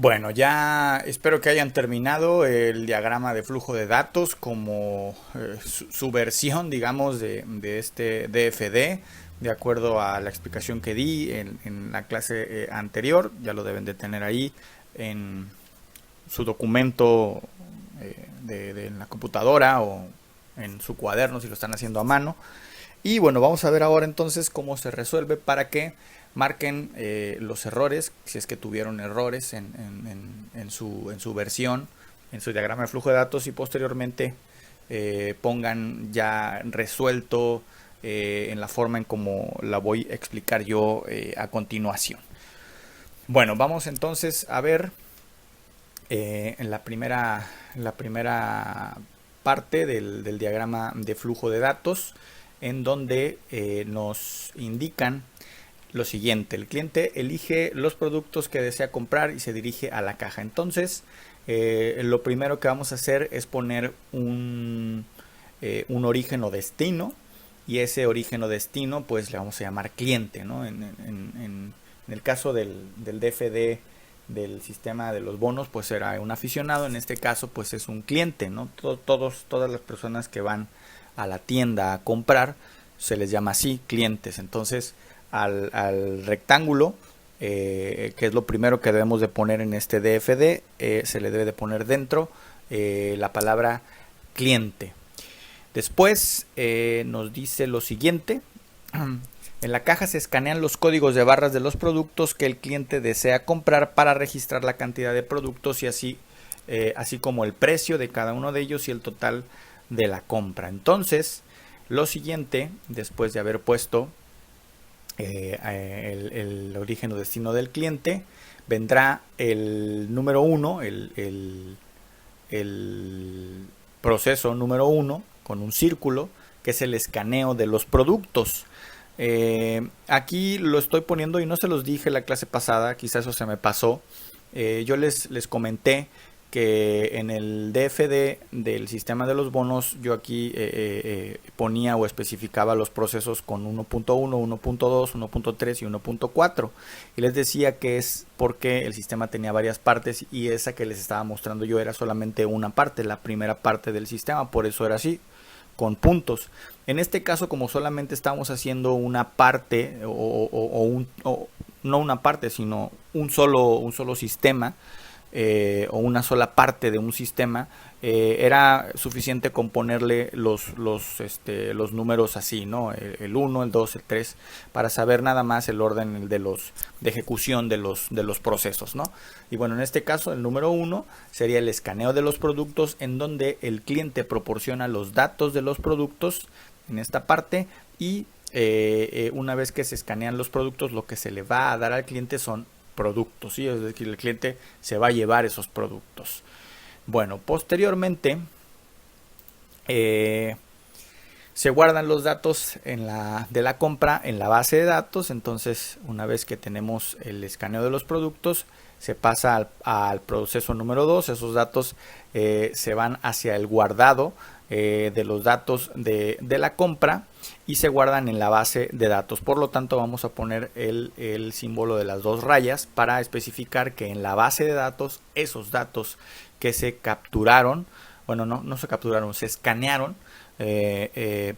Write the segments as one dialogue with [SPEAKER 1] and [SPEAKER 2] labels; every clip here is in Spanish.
[SPEAKER 1] Bueno, ya espero que hayan terminado el diagrama de flujo de datos como su versión, digamos, de este DFD, de acuerdo a la explicación que di en la clase anterior. Ya lo deben de tener ahí en su documento en la computadora o en su cuaderno si lo están haciendo a mano. Y bueno, vamos a ver ahora entonces cómo se resuelve para que marquen los errores, si es que tuvieron errores en su versión, en su diagrama de flujo de datos, y posteriormente pongan ya resuelto en la forma en como la voy a explicar yo a continuación. Bueno, vamos entonces a ver en la primera parte del diagrama de flujo de datos, en donde nos indican lo siguiente: el cliente elige los productos que desea comprar y se dirige a la caja. Entonces, lo primero que vamos a hacer es poner un origen o destino, y ese origen o destino pues le vamos a llamar cliente, ¿no? En el caso del DFD del sistema de los bonos, pues era un aficionado. En este caso pues es un cliente, ¿no? Todas las personas que van a la tienda a comprar se les llama así, clientes. Entonces al rectángulo, que es lo primero que debemos de poner en este DFD, se le debe de poner dentro la palabra cliente. Después nos dice lo siguiente: en la caja se escanean los códigos de barras de los productos que el cliente desea comprar para registrar la cantidad de productos y así como el precio de cada uno de ellos y el total de la compra. Entonces, lo siguiente, después de haber puesto el origen o destino del cliente, vendrá el número 1, el proceso número 1 con un círculo, que es el escaneo de los productos. Aquí lo estoy poniendo y no se los dije la clase pasada, quizás eso se me pasó. Yo les comenté que en el DFD del sistema de los bonos yo aquí ponía o especificaba los procesos con 1.1, 1.2, 1.3 y 1.4, y les decía que es porque el sistema tenía varias partes y esa que les estaba mostrando yo era solamente una parte, la primera parte del sistema, por eso era así, con puntos. En este caso, como solamente estamos haciendo una parte no una parte, sino un solo sistema, o una sola parte de un sistema, era suficiente con ponerle los números así, ¿no? El 1, el 2, el 3, para saber nada más el orden de ejecución de los procesos, ¿no? Y bueno, en este caso el número 1 sería el escaneo de los productos, en donde el cliente proporciona los datos de los productos en esta parte, y una vez que se escanean los productos, lo que se le va a dar al cliente son productos, ¿sí? Es decir, el cliente se va a llevar esos productos. Bueno, posteriormente se guardan los datos de la compra en la base de datos. Entonces, una vez que tenemos el escaneo de los productos, se pasa al proceso número 2. Esos datos se van hacia el guardado de los datos de la compra y se guardan en la base de datos. Por lo tanto, vamos a poner el símbolo de las dos rayas para especificar que en la base de datos, esos datos que se capturaron, bueno, no se capturaron, se escanearon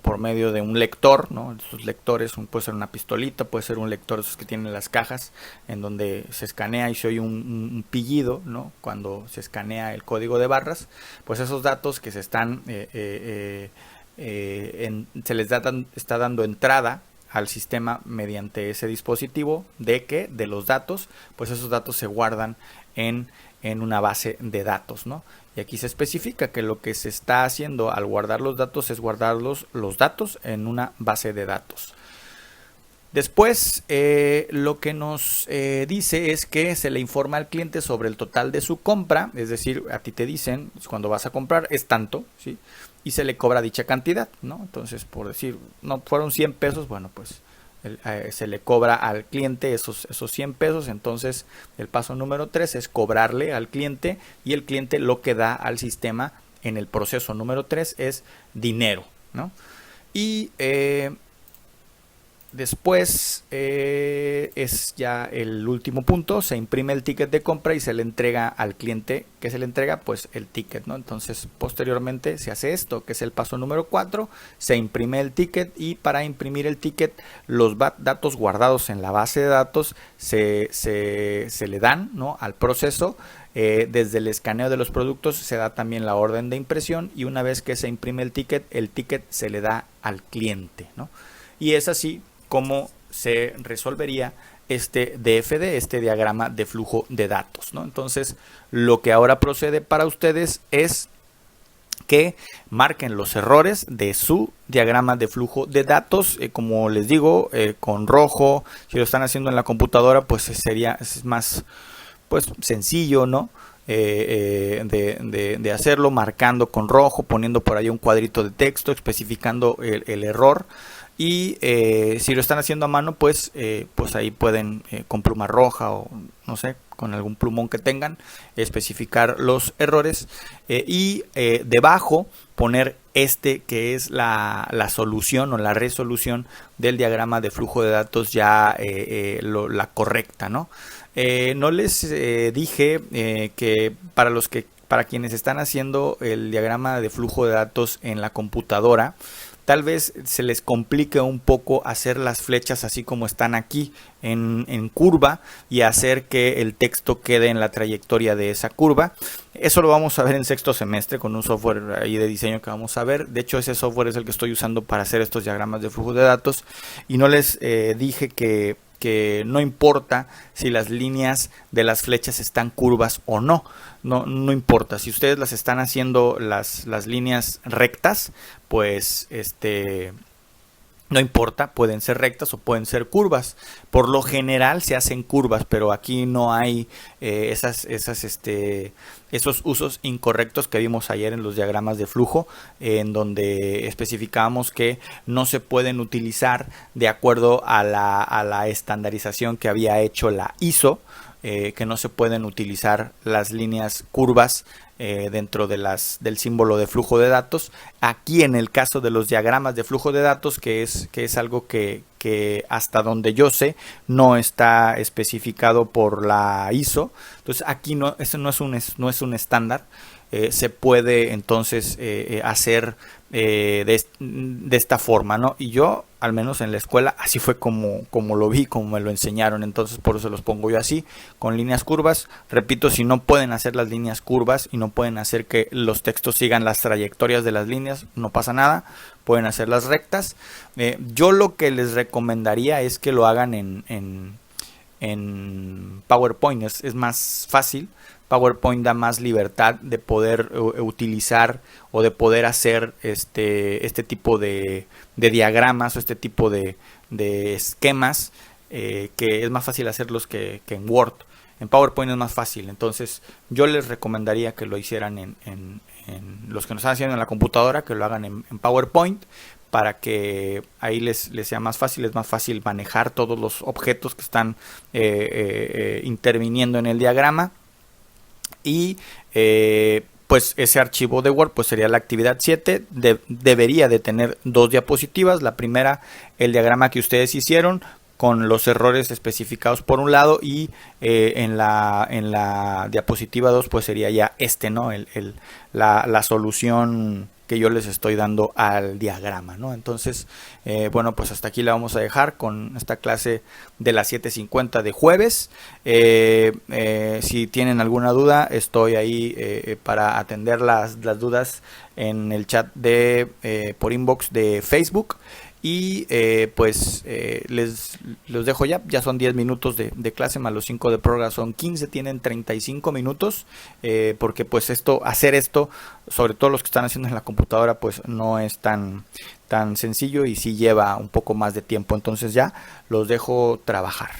[SPEAKER 1] por medio de un lector, ¿no? Estos lectores puede ser una pistolita, puede ser un lector esos que tienen las cajas, en donde se escanea y se oye un pillido, ¿no? Cuando se escanea el código de barras. Pues esos datos que se están se les está dando entrada al sistema mediante ese dispositivo de los datos, pues esos datos se guardan en una base de datos, ¿no? Y aquí se especifica que lo que se está haciendo al guardar los datos es guardar los datos en una base de datos. Después, lo que nos dice es que se le informa al cliente sobre el total de su compra, es decir, a ti te dicen cuando vas a comprar es tanto, ¿sí? Y se le cobra dicha cantidad, ¿no? Entonces, por decir, no fueron 100 pesos, bueno, pues se le cobra al cliente esos 100 pesos. Entonces, el paso número 3 es cobrarle al cliente, y el cliente lo que da al sistema en el proceso número 3 es dinero, ¿no? Y después es ya el último punto, se imprime el ticket de compra y se le entrega al cliente. ¿Que se le entrega? Pues el ticket, ¿no? Entonces posteriormente se hace esto, que es el paso número 4, se imprime el ticket, y para imprimir el ticket los datos guardados en la base de datos se le dan, ¿no?, al proceso. Desde el escaneo de los productos se da también la orden de impresión, y una vez que se imprime el ticket se le da al cliente, ¿no? Y es así como se resolvería este DFD, este diagrama de flujo de datos, ¿no? Entonces, lo que ahora procede para ustedes es que marquen los errores de su diagrama de flujo de datos, como les digo, con rojo. Si lo están haciendo en la computadora, pues es más, pues, sencillo, ¿no? De hacerlo, marcando con rojo, poniendo por ahí un cuadrito de texto especificando el error. Y si lo están haciendo a mano, pues ahí pueden con pluma roja o no sé, con algún plumón que tengan, especificar los errores, y debajo poner que es la solución o la resolución del diagrama de flujo de datos, ya la correcta, ¿no? No les dije que para quienes están haciendo el diagrama de flujo de datos en la computadora, tal vez se les complique un poco hacer las flechas así como están aquí en curva, y hacer que el texto quede en la trayectoria de esa curva. Eso lo vamos a ver en sexto semestre con un software ahí de diseño que vamos a ver. De hecho, ese software es el que estoy usando para hacer estos diagramas de flujo de datos. Y no les dije que no importa si las líneas de las flechas están curvas o no. No importa. Si ustedes las están haciendo las líneas rectas, pues no importa, pueden ser rectas o pueden ser curvas. Por lo general se hacen curvas, pero aquí no hay esos usos incorrectos que vimos ayer en los diagramas de flujo, en donde especificábamos que no se pueden utilizar de acuerdo a la estandarización que había hecho la ISO, que no se pueden utilizar las líneas curvas dentro de del símbolo de flujo de datos. Aquí en el caso de los diagramas de flujo de datos, que es algo que hasta donde yo sé no está especificado por la ISO, entonces aquí eso no es un estándar. Se puede entonces hacer de esta forma, ¿no? Y yo, al menos en la escuela, así fue como lo vi, como me lo enseñaron. Entonces por eso los pongo yo así, con líneas curvas. Repito, si no pueden hacer las líneas curvas y no pueden hacer que los textos sigan las trayectorias de las líneas, no pasa nada, pueden hacerlas rectas. Yo lo que les recomendaría es que lo hagan en PowerPoint. Es más fácil. PowerPoint da más libertad de poder utilizar o de poder hacer este tipo de diagramas o este tipo de esquemas, que es más fácil hacerlos que en Word. En PowerPoint es más fácil. Entonces yo les recomendaría que lo hicieran en los que nos están haciendo en la computadora, que lo hagan en PowerPoint, para que ahí les sea más fácil. Es más fácil manejar todos los objetos que están interviniendo en el diagrama. Y pues ese archivo de Word pues sería la actividad 7. Debería de tener 2 diapositivas. La primera, el diagrama que ustedes hicieron con los errores especificados por un lado, y en la diapositiva 2 pues sería ya ¿no? La solución que yo les estoy dando al diagrama, ¿no? Entonces, bueno, pues hasta aquí la vamos a dejar con esta clase de las 7:50 de jueves. Si tienen alguna duda, estoy ahí para atender las dudas en el chat por inbox de Facebook. Y pues los dejo ya son 10 minutos de clase, más los 5 de prórroga son 15, tienen 35 minutos, porque pues hacer esto, sobre todo los que están haciendo en la computadora, pues no es tan sencillo y sí lleva un poco más de tiempo. Entonces ya los dejo trabajar.